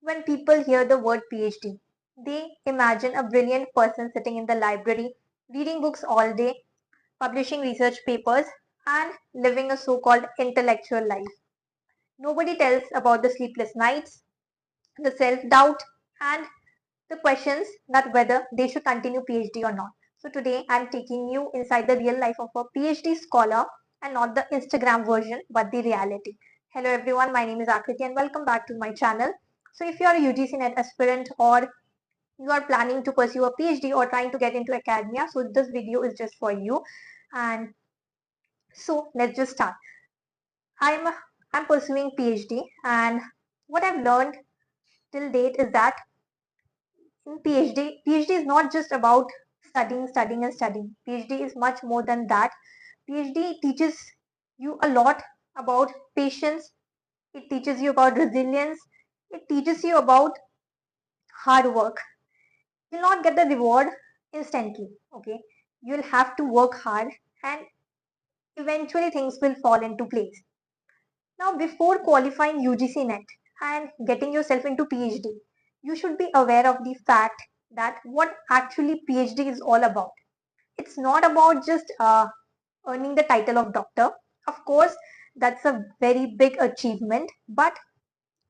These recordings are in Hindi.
When people hear the word PhD, they imagine a brilliant person sitting in the library, reading books all day, publishing research papers, and living a so called intellectual life. Nobody tells about the sleepless nights, the self doubt, and the questions that whether they should continue PhD or not. So today I'm taking you inside the real life of a PhD scholar and not the Instagram version but the reality. Hello everyone, my name is Akriti and welcome back to my channel. So if you are a UGC NET aspirant or you are planning to pursue a PhD or trying to get into academia, so this video is just for you. And so let's just start. I'm I'm pursuing PhD, and what I've learned till date is that in PhD is not just about studying and studying. PhD is much more than that. PhD teaches you a lot about patience. It teaches you about resilience. It teaches you about hard work. You'll not get the reward instantly. Okay, you'll have to work hard, and eventually things will fall into place. Now, before qualifying UGC NET and getting yourself into PhD, you should be aware of the fact that what actually PhD is all about. It's not about just earning the title of doctor. Of course, that's a very big achievement, but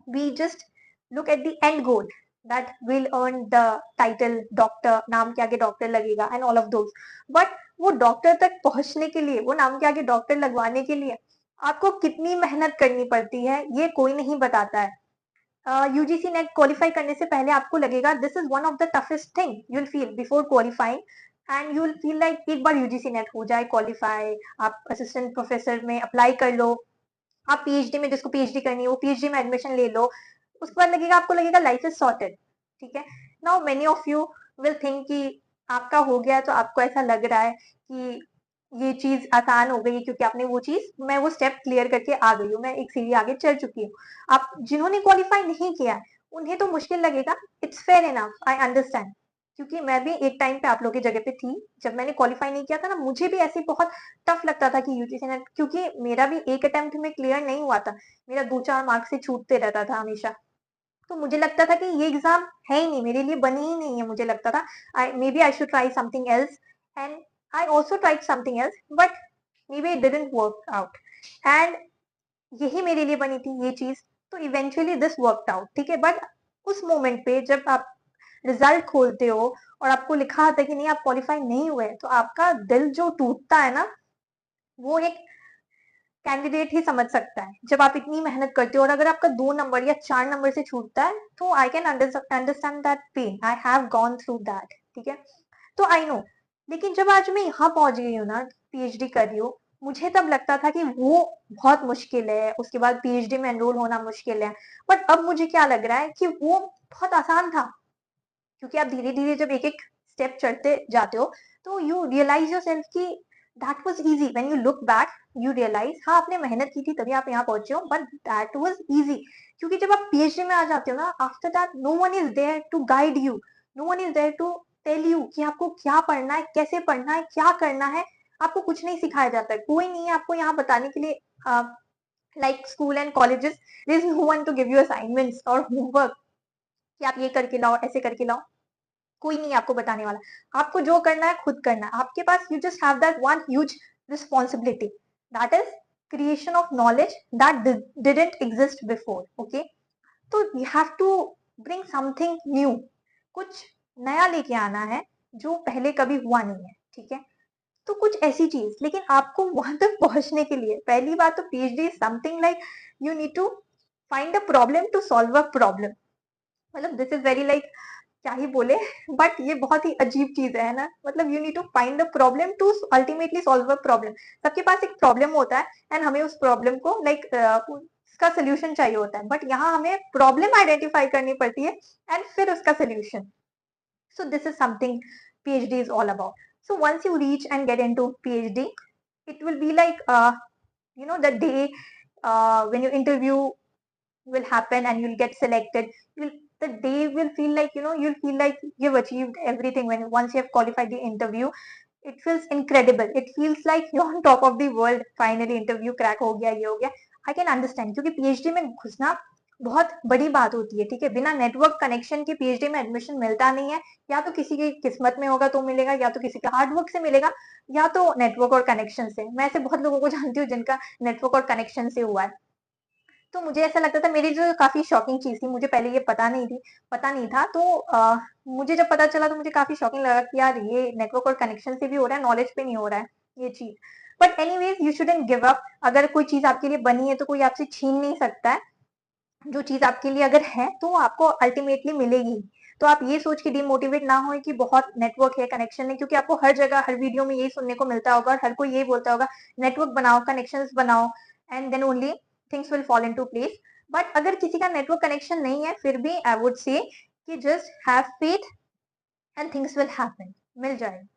we just look at the end goal that will earn the title doctor, नाम के आगे डॉक्टर लगेगा and all of those. But वो डॉक्टर तक पहुंचने के लिए, वो नाम के आगे डॉक्टर लगवाने के लिए आपको कितनी मेहनत करनी पड़ती है ये कोई नहीं बताता है. यूजीसी नेट क्वालिफाई करने से पहले आपको लगेगा this is one of the toughest thing you will feel before qualifying, and you will feel like एक बार यूजीसी नेट हो जाए क्वालिफाई, आप असिस्टेंट प्रोफेसर में अप्लाई कर लो, आप पीएचडी में जिसको पीएचडी करनी है वो पीएचडी में एडमिशन ले लो, उसके बाद लगेगा आपको लगेगा लाइफ इज सॉर्टेड. ठीक है. Now many of you will think कि आपका हो गया, तो आपको ऐसा लग रहा है कि ये चीज आसान हो गई क्योंकि आपने वो चीज, मैं वो स्टेप क्लियर करके आ गई हूँ, मैं एक सीढ़ी आगे चल चुकी हूँ. आप जिन्होंने क्वालिफाई नहीं किया उन्हें तो मुश्किल लगेगा. It's fair enough, I understand, क्योंकि मैं भी एक टाइम पे आप लोगों की जगह पे थी. जब मैंने क्वालिफाई नहीं किया था ना, मुझे भी ऐसे बहुत टफ लगता था कि यूजीसी नेट, क्योंकि मेरा भी एक अटेम्प्ट में क्लियर नहीं हुआ था, मेरा 2-4 मार्क्स से छूटते रहता था हमेशा. तो मुझे लगता था कि ये एग्जाम है ही नहीं, मेरे लिए बनी ही नहीं है. मुझे लगता था I maybe I should try something else, and I also tried something else, but maybe it didn't work out, and यही मेरे लिए बनी थी ये चीज. तो इवेंचुअली दिस वर्कड आउट. ठीक है. बट उस मोमेंट पे जब आप रिजल्ट खोलते हो और आपको लिखा होता है कि नहीं आप क्वालिफाई नहीं हुए, तो आपका दिल जो टूटता है ना, वो एक कैंडिडेट ही समझ सकता है. जब आप इतनी मेहनत करते हो और अगर आपका 2 नंबर या 4 नंबर से छूटता है, तो I can understand that pain. I have gone through that. ठीक है. तो आई नो. लेकिन जब आज मैं यहाँ पहुंच गई हूँ ना, पीएचडी कर रही हूँ, मुझे तब लगता था कि वो बहुत मुश्किल है, उसके बाद पीएचडी में एनरोल होना मुश्किल है. बट अब मुझे क्या लग रहा है कि वो बहुत आसान था, क्योंकि आप धीरे धीरे जब एक एक स्टेप चढ़ते जाते हो तो यू रियलाइज योर सेल्फ कि that was easy. When you look back you realize हाँ आपने मेहनत की थी तभी आप यहाँ पहुंचे हो, बट दैट वॉज ईजी. क्योंकि जब आप पीएचडी में आ जाते हो ना, after that no one is there to guide you, no one is there to tell you कि आपको क्या पढ़ना है, कैसे पढ़ना है, क्या करना है. आपको कुछ नहीं सिखाया जाता है, कोई नहीं है आपको यहाँ बताने के लिए. Like school and colleges, there is no one to give you assignments और होमवर्क कि आप ये करके लाओ, ऐसे करके लाओ. कोई नहीं आपको बताने वाला. आपको जो करना है खुद करना है. आपके पास you just have that one huge responsibility, that is creation of knowledge that didn't exist before. Okay. तो you have to bring something new, कुछ नया लेके आना है जो पहले कभी हुआ नहीं है. ठीक है. तो कुछ ऐसी चीज, लेकिन आपको वहां तक पहुंचने के लिए पहली बात तो PhD is something like you need to find a problem to solve a problem. मतलब दिस इज वेरी लाइक, क्या ही बोले, बट ये बहुत ही अजीब चीज है ना. मतलब you need to find the problem to ultimately solve a problem. सबके पास एक प्रॉब्लम होता है एंड हमें उस प्रॉब्लम को लाइक उसका सोल्यूशन चाहिए होता है, बट यहाँ हमें प्रॉब्लम आइडेंटिफाई करनी पड़ती है एंड फिर उसका solution. So this is something PhD is all about. So once you reach and get into PhD, it will be like the day when your interview will happen and you'll get selected. The day will feel like you'll feel like you've achieved everything. When once you have qualified the interview, it feels incredible. It feels like you're on top of the world. Finally interview crack हो गया, ये हो गया. I can understand, क्योंकि PhD में घुसना बहुत बड़ी बात होती है, ठीक है। बिना नेटवर्क कनेक्शन के पीएचडी में एडमिशन मिलता नहीं है। या तो किसी की किस्मत में होगा तो मिलेगा, या तो किसी के हार्ड वर्क से मिलेगा, या तो नेटवर्क और कनेक्शन से। मैं ऐसे बहुत लोगों को जानती हूँ जिनका नेटवर्क और कनेक्शन से हुआ है। तो मुझे ऐसा लगता था, मेरी जो काफी शॉकिंग चीज थी, मुझे पहले ये पता नहीं था। तो मुझे जब पता चला तो मुझे काफी शॉकिंग लगा कि यार ये नेटवर्क और कनेक्शन से भी हो रहा है, नॉलेज पे नहीं हो रहा है ये चीज। But anyways, you shouldn't give up. अगर कोई चीज आपके लिए बनी है तो कोई आपसे छीन नहीं सकता है। जो चीज आपके लिए अगर है तो वो आपको अल्टीमेटली मिलेगी। तो आप ये सोच के डिमोटिवेट ना हो कि बहुत नेटवर्क है, कनेक्शन है, क्योंकि आपको हर जगह हर वीडियो में यही सुनने को मिलता होगा और हर कोई यही बोलता होगा, नेटवर्क बनाओ, कनेक्शंस बनाओ, and then only things will fall into place. But अगर किसी का नेटवर्क कनेक्शन नहीं है, फिर भी आई वुड से कि just have faith and things will happen, मिल जाएगा।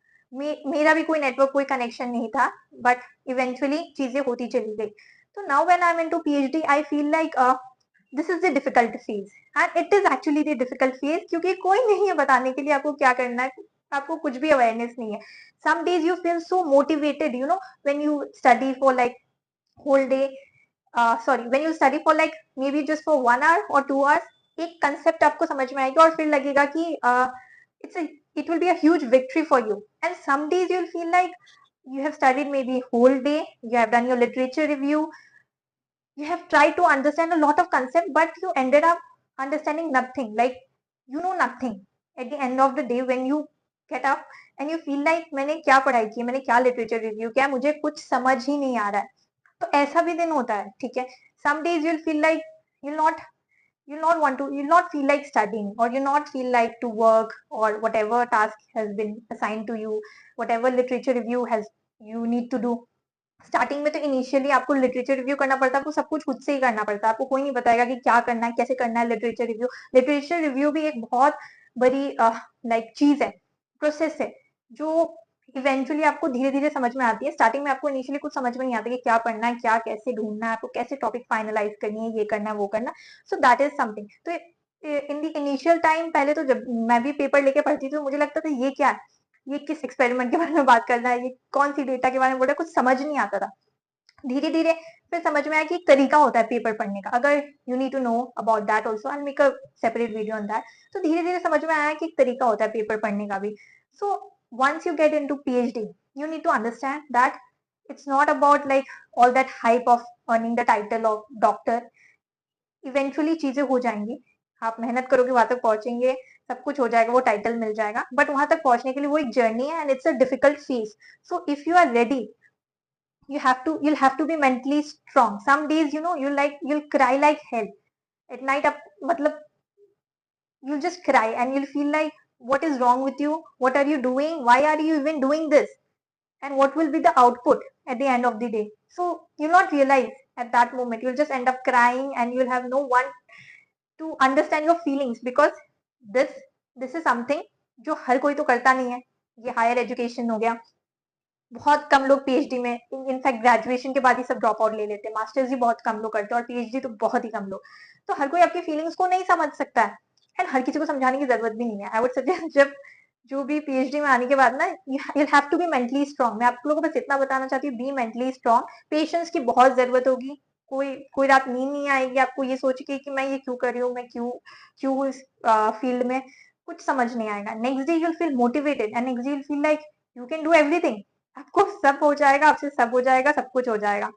मेरा भी कोई नेटवर्क, कोई कनेक्शन नहीं था, बट इवेंचुअली चीजें होती चली गई। तो now when I am into PhD, I feel like this is the difficult phase, and it is actually the difficult phase, क्योंकि कोई नहीं है बताने के लिए आपको क्या करना है। आपको कुछ भी अवेयरनेस नहीं है। Some days you feel so motivated, you know, when you study for like whole day, sorry, when you study for like maybe just for 1 hour or 2 hours, एक कंसेप्ट आपको समझ में आएगा और फिर लगेगा कि it will be a huge victory for you. And some days you'll feel like you have studied maybe whole day, you have done your literature review, you have tried to understand a lot of concept, but you ended up understanding nothing, like you know nothing at the end of the day when you get up and you feel like मैंने क्या पढ़ाई की, मैंने क्या लिटरेचर रिव्यू किया, मुझे कुछ समझ ही नहीं आ रहा है। तो ऐसा भी दिन होता है, ठीक है। Some days you'll feel like you'll not you'll not feel like studying, or you'll not feel like to work, or whatever task has been assigned to you, whatever literature review has you need to do। Starting में तो इनिशियली आपको लिटरेचर रिव्यू करना पड़ता है, आपको सब कुछ खुद से ही करना पड़ता है, आपको कोई नहीं बताएगा कि क्या करना है, कैसे करना है। लिटरेचर रिव्यू भी एक बहुत बड़ी लाइक चीज है, प्रोसेस है, जो इवेंचुअली आपको धीरे धीरे समझ में आती है। स्टार्टिंग में आपको इनिशियली कुछ समझ में नहीं आता कि क्या पढ़ना है, क्या कैसे ढूंढना है, आपको कैसे टॉपिक फाइनलाइज करनी है, ये करना है, वो करना। So that is something. तो इन द इनिशियल टाइम, पहले तो जब मैं भी पेपर लेके पढ़ती थी तो मुझे लगता था ये क्या है, ये किस एक्सपेरिमेंट के बारे में बात करना है, ये कौन सी डेटा के बारे में बोल रहा है, कुछ समझ नहीं आता था। धीरे धीरे फिर समझ में आया कि एक तरीका होता है पेपर पढ़ने का। अगर you need to know about that also, I make a separate video on that. तो धीरे धीरे समझ में आया कि एक तरीका होता है पेपर पढ़ने का भी। सो once you get into PhD, you need to understand that it's not about like all that hype of earning the title of doctor. Eventually चीजें हो जाएंगी, आप मेहनत करोगे वहां तक पहुंचेंगे, सब कुछ हो जाएगा, वो टाइटल मिल जाएगा। बट वहां तक पहुंचने के लिए वो एक जर्नी है, and it's a difficult phase. So if you are ready, you'll have to be mentally strong. Some days, you know, you'll cry like hell at night up, matlab, you'll just cry and you'll feel like what is wrong with you, what are you doing, why are you even doing this, and what will be the output at the end of the day. So you'll not realize at that moment, you'll just end up crying and you'll have no one to understand your feelings, because this this is something जो हर कोई तो करता नहीं है। ये हायर एजुकेशन हो गया, बहुत कम लोग पीएचडी में, इनफैक्ट ग्रेजुएशन के बाद ही सब ड्रॉप आउट ले लेते हैं, मास्टर्स ही बहुत कम लोग करते हैं और पीएचडी तो बहुत ही कम लोग। तो हर कोई आपकी फीलिंग्स को नहीं समझ सकता है, एंड हर किसी को समझाने की जरूरत भी नहीं है। आई वुड सजेस्ट, जब जो भी पीएचडी में आने के बाद ना, you have to be mentally strong. मैं आप लोगों को बस इतना बताना चाहती हूँ, बी मेंटली स्ट्रांग। पेशेंस की बहुत जरूरत होगी। कोई कोई रात नींद नहीं आएगी आपको ये सोच के कि मैं ये क्यों कर रही हूँ, मैं क्यों क्यों हूँ इस फील्ड में, कुछ समझ नहीं आएगा। Next day you'll feel motivated and next day you'll feel like you can do everything. आपको सब हो जाएगा, आपसे सब हो जाएगा, सब कुछ हो जाएगा।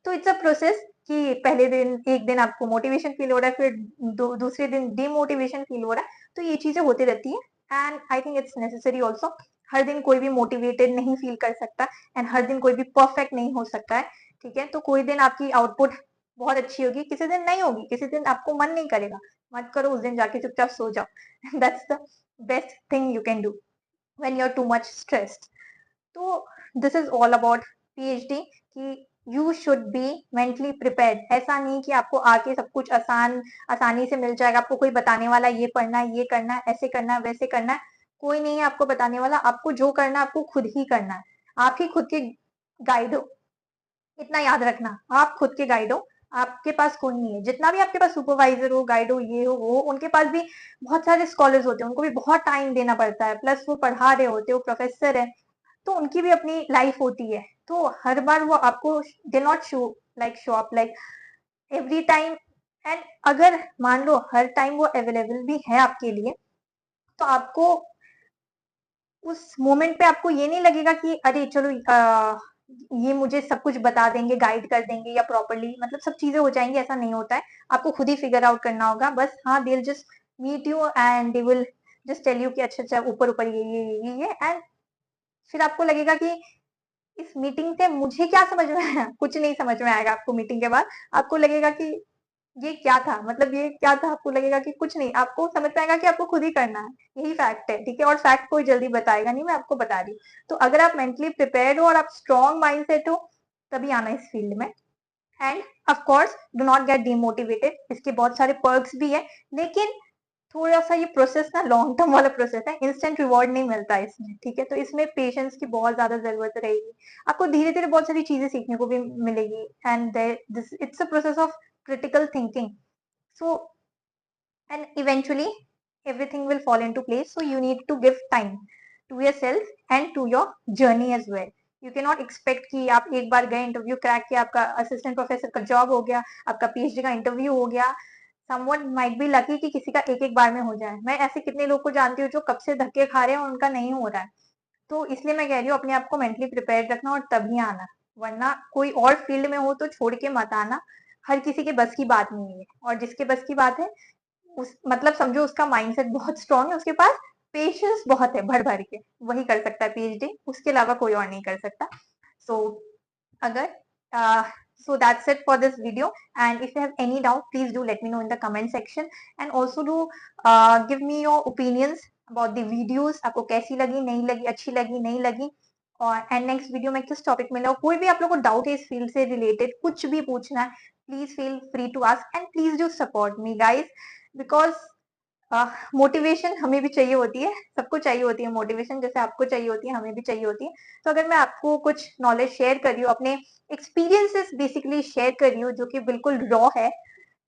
तो इट्स अ प्रोसेस कि पहले दिन, एक दिन आपको मोटिवेशन फील हो रहा है, फिर दूसरे दिन डिमोटिवेशन फील हो रहा है। तो ये चीजें होती रहती है, and I think it's necessary also. हर दिन कोई भी मोटिवेटेड नहीं फील कर सकता, एंड हर दिन कोई भी परफेक्ट नहीं हो सकता है, ठीक है। तो कोई दिन आपकी आउटपुट बहुत अच्छी होगी, किसी दिन नहीं होगी, किसी दिन आपको मन नहीं करेगा, मत करो, उस दिन जाके चुपचाप सो जाओ। That's the best thing you can do when you are too much stressed. तो this is all about PhD कि you should be mentally prepared. ऐसा नहीं कि आपको आके सब कुछ आसानी से मिल जाएगा, आपको कोई बताने वाला ये पढ़ना है, ये करना है, ऐसे करना है, वैसे करना है, कोई नहीं है आपको बताने वाला। आपको जो करना है आपको खुद ही करना है। आप ही खुद के गाइड हो, इतना याद रखना, आप खुद के गाइड हो, आपके पास कोई नहीं है। जितना भी आपके पास सुपरवाइजर हो, गाइड हो, ये हो वो, उनके पास भी बहुत सारे स्कॉलर्स होते हैं, उनको भी बहुत टाइम देना पड़ता है, प्लस वो पढ़ा रहे होते हो, प्रोफेसर है, तो उनकी भी अपनी लाइफ होती है। तो हर बार वो आपको they not show up like every time and अगर मान लो हर टाइम वो अवेलेबल भी है आपके लिए, तो आपको उस मोमेंट पे आपको ये नहीं लगेगा कि अरे चलो ये मुझे सब कुछ बता देंगे, गाइड कर देंगे या प्रॉपरली मतलब सब चीजें हो जाएंगी, ऐसा नहीं होता है। आपको खुद ही फिगर आउट करना होगा बस। हाँ, they will just meet you and they will just tell you कि अच्छा अच्छा ऊपर ऊपर ये एंड फिर आपको लगेगा कि इस मीटिंग से मुझे क्या समझ में आया, कुछ नहीं समझ में आएगा आपको मीटिंग के बाद। आपको लगेगा कि ये क्या था, मतलब ये क्या था, आपको लगेगा कि कुछ नहीं, आपको समझ में आएगा कि आपको खुद ही करना है। यही फैक्ट है, ठीक है। और फैक्ट कोई जल्दी बताएगा नहीं, मैं आपको बता रही हूँ। तो अगर आप मेंटली प्रिपेयर्ड हो और आप स्ट्रॉन्ग माइंड सेट हो, तभी आना इस फील्ड में। End of course do not get demotivated, इसके बहुत सारे पर्क्स भी है, लेकिन थोड़ा सा ये प्रोसेस ना लॉन्ग टर्म वाला प्रोसेस है, इंस्टेंट रिवॉर्ड नहीं मिलता इसमें, ठीक है। तो इसमें पेशेंस की बहुत ज्यादा जरूरत रहेगी। आपको धीरे धीरे बहुत सारी चीजें सीखने को भी मिलेगी and this it's a process of critical thinking. So, and eventually everything will fall into place. So you need to give time to yourself and to your journey as well. You cannot expect कि आप एक बार गए, इंटरव्यू क्रैक किया, आपका असिस्टेंट प्रोफेसर का जॉब हो गया, आपका पीएचडी का इंटरव्यू हो गया। समवन माइट बी लकी कि किसी का एक एक बार में हो जाए। मैं ऐसे कितने लोग को जानती हूँ जो कब से धक्के खा रहे हैं और उनका नहीं हो रहा है। तो इसलिए मैं कह रही हूँ अपने आप को मेंटली प्रिपेयर रखना और तभी आना, वरना कोई और फील्ड में हो तो छोड़ के मत आना। हर किसी के बस की बात नहीं है, और जिसके बस की बात है उस मतलब समझो उसका माइंडसेट बहुत स्ट्रांग है, उसके पास पेशेंस बहुत है भर भर के, वही कर सकता है पीएचडी, उसके अलावा कोई और नहीं कर सकता। सो अगर so that's it for this video, and if you have any doubt please do let me know in the comment section, and also do give me your opinions about the videos, आपको कैसी लगी, नहीं लगी, अच्छी लगी, नहीं लगी, और एंड नेक्स्ट वीडियो में किस टॉपिक में लो। कोई भी आप लोगों को डाउट है इस फील्ड से रिलेटेड, कुछ भी पूछना है, please feel free to ask and please do support me guys, because motivation हमें भी चाहिए होती है, सबको चाहिए होती है मोटिवेशन, जैसे आपको चाहिए होती है हमें भी चाहिए होती है। तो अगर मैं आपको कुछ नॉलेज शेयर कर रही हूँ, अपने एक्सपीरियंसेस बेसिकली शेयर कर रही हूँ जो कि बिल्कुल रॉ है,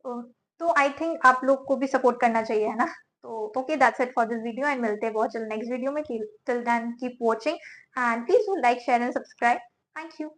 तो आई थिंक आप लोग को भी सपोर्ट करना चाहिए, है ना। तो okay, that's it for this video and मिलते हैं बहुत जल्द नेक्स्ट वीडियो में। Till then keep watching and please do like share and subscribe. Thank you.